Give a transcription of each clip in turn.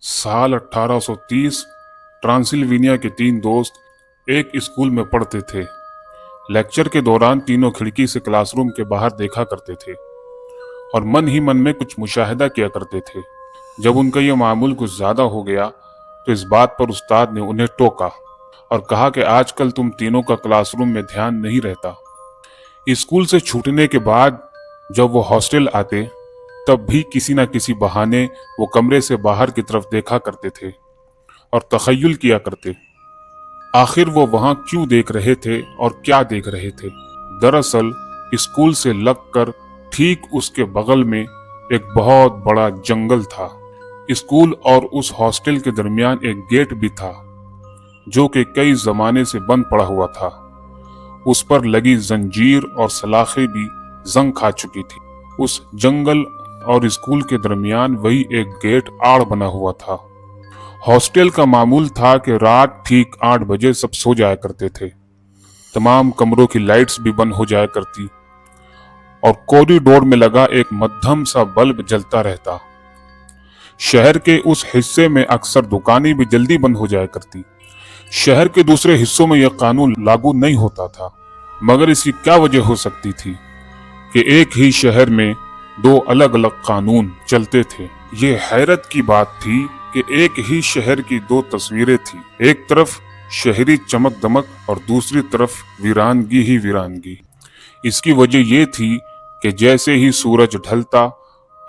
साल 1830 ट्रांसिल्वेनिया के तीन दोस्त एक स्कूल में पढ़ते थे। लेक्चर के दौरान तीनों खिड़की से क्लासरूम के बाहर देखा करते थे और मन ही मन में कुछ मुशाहिदा किया करते थे। जब उनका यह मामूल कुछ ज्यादा हो गया तो इस बात पर उस्ताद ने उन्हें टोका और कहा कि आजकल तुम तीनों का क्लासरूम में ध्यान नहीं रहता। स्कूल से छूटने के बाद जब वो हॉस्टल आते तब भी किसी न किसी बहाने वो कमरे से बाहर की तरफ देखा करते थे और तखय्युल किया करते, आखिर वो वहां क्यों देख रहे थे और क्या देख रहे थे। दरअसल स्कूल से लगकर ठीक उसके बगल में एक बहुत बड़ा जंगल था। स्कूल और उस हॉस्टल के दरमियान एक गेट भी था जो कि कई जमाने से बंद पड़ा हुआ था। उस पर लगी जंजीर और सलाखें भी जंग खा चुकी थी। उस जंगल और स्कूल के दरमियान वही एक गेट आड़ बना हुआ था। हॉस्टल का मामूल था कि रात ठीक 8 बजे सब सो जाया करते थे। तमाम कमरों की लाइट्स भी बंद हो जाया करती और कॉरिडोर में लगा एक मध्यम सा बल्ब जलता रहता। शहर के उस हिस्से में अक्सर दुकानें भी जल्दी बंद हो जाया करती। शहर के दूसरे हिस्सों में यह कानून लागू नहीं होता था, मगर इसकी क्या वजह हो सकती थी कि एक ही शहर में दो अलग अलग कानून चलते थे। ये हैरत की बात थी कि एक ही शहर की दो तस्वीरें थी, एक तरफ शहरी चमक दमक और दूसरी तरफ वीरानगी ही वीरानगी। इसकी वजह यह थी कि जैसे ही सूरज ढलता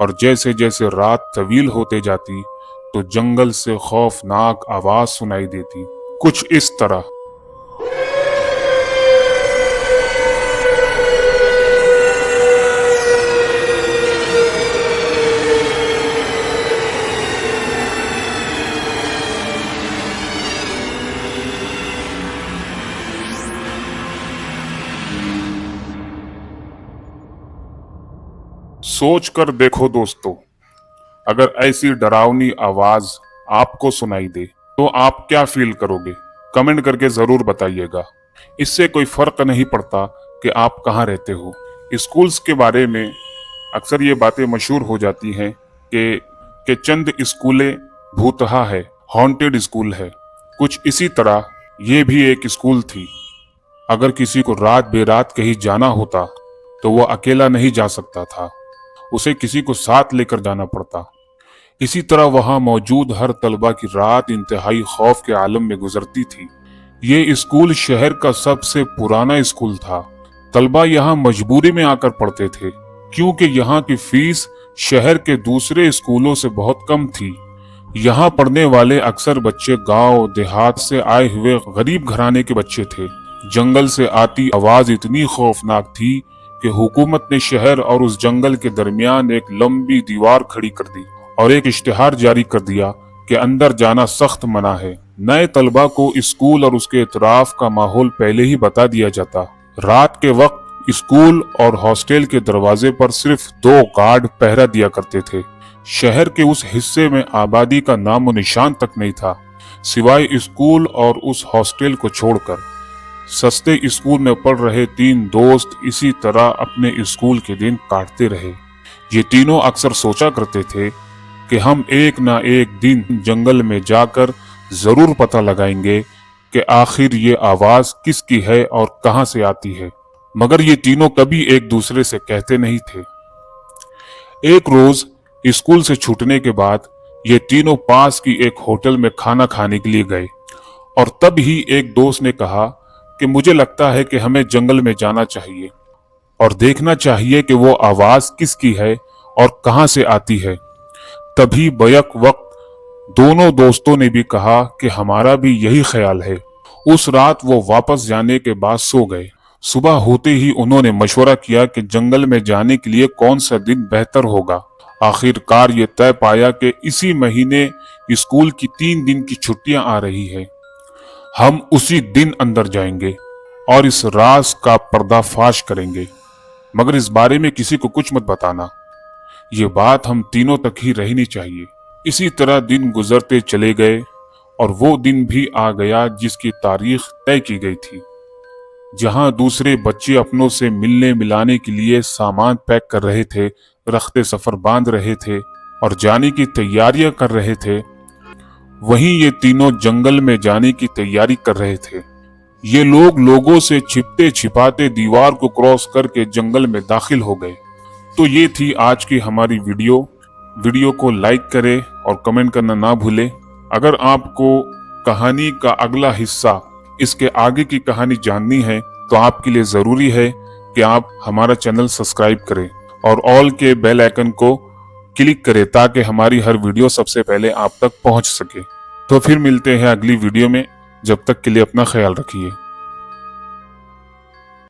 और जैसे जैसे रात तवील होते जाती तो जंगल से खौफनाक आवाज सुनाई देती, कुछ इस तरह। सोच कर देखो दोस्तों, अगर ऐसी डरावनी आवाज आपको सुनाई दे तो आप क्या फील करोगे? कमेंट करके जरूर बताइएगा। इससे कोई फर्क नहीं पड़ता कि आप कहाँ रहते हो। स्कूल्स के बारे में अक्सर ये बातें मशहूर हो जाती हैं कि चंद स्कूलें भूतहा है, हॉन्टेड स्कूल है। कुछ इसी तरह ये भी एक स्कूल थी। अगर किसी को रात बेरात कहीं जाना होता तो वो अकेला नहीं जा सकता था, उसे किसी को साथ लेकर जाना पड़ता। इसी तरह वहां मौजूद हर तलबा की रात इंतहाई खौफ के आलम में गुजरती थी। ये स्कूल शहर का सबसे पुराना स्कूल था। तलबा यहाँ मजबूरी में आकर पढ़ते थे क्योंकि यहाँ की फीस शहर के दूसरे स्कूलों से बहुत कम थी। यहाँ पढ़ने वाले अक्सर बच्चे गांव देहात से आए हुए गरीब घराने के बच्चे थे। जंगल से आती आवाज इतनी खौफनाक थी कि हुकूमत ने शहर और उस जंगल के दरमियान एक लंबी दीवार खड़ी कर दी और एक इश्तिहार जारी कर दिया कि अंदर जाना सख्त मना है। नए तलबा को स्कूल और उसके इतराफ का माहौल पहले ही बता दिया जाता। रात के वक्त स्कूल और हॉस्टल के दरवाजे पर सिर्फ 2 गार्ड पहरा दिया करते थे। शहर के उस हिस्से में आबादी का नामो निशान तक नहीं था, सिवाय स्कूल और उस हॉस्टल को छोड़कर। सस्ते स्कूल में पढ़ रहे 3 दोस्त इसी तरह अपने स्कूल के दिन काटते रहे। ये तीनों अक्सर सोचा करते थे कि हम एक ना एक दिन जंगल में जाकर जरूर पता लगाएंगे कि आखिर ये आवाज किसकी है और कहां से आती है, मगर ये तीनों कभी एक दूसरे से कहते नहीं थे। एक रोज स्कूल से छूटने के बाद ये तीनों पास की एक होटल में खाना खाने के लिए गए और तब ही एक दोस्त ने कहा कि मुझे लगता है कि हमें जंगल में जाना चाहिए और देखना चाहिए कि वो आवाज किसकी है और कहां से आती है। तभी बैक वक्त दोनों दोस्तों ने भी कहा कि हमारा भी यही ख्याल है। उस रात वो वापस जाने के बाद सो गए। सुबह होते ही उन्होंने मशवरा किया कि जंगल में जाने के लिए कौन सा दिन बेहतर होगा। आखिरकार ये तय पाया कि इसी महीने स्कूल की 3 दिन की छुट्टियां आ रही है। हम उसी दिन अंदर जाएंगे और इस राज का पर्दाफाश करेंगे, मगर इस बारे में किसी को कुछ मत बताना। ये बात हम तीनों तक ही रहनी चाहिए। इसी तरह दिन गुजरते चले गए और वो दिन भी आ गया जिसकी तारीख तय की गई थी। जहां दूसरे बच्चे अपनों से मिलने मिलाने के लिए सामान पैक कर रहे थे, रखते सफर बांध रहे थे और जाने की तैयारियां कर रहे थे, वहीं ये तीनों जंगल में जाने की तैयारी कर रहे थे। ये लोग लोगों से छिपते छिपाते दीवार को क्रॉस करके जंगल में दाखिल हो गए। तो ये थी आज की हमारी वीडियो को लाइक करें और कमेंट करना ना भूलें। अगर आपको कहानी का अगला हिस्सा, इसके आगे की कहानी जाननी है तो आपके लिए जरूरी है कि आप हमारा चैनल सब्सक्राइब करें और ऑल के बेल आइकन को क्लिक करें ताकि हमारी हर वीडियो सबसे पहले आप तक पहुंच सके। तो फिर मिलते हैं अगली वीडियो में, जब तक के लिए अपना ख्याल रखिए।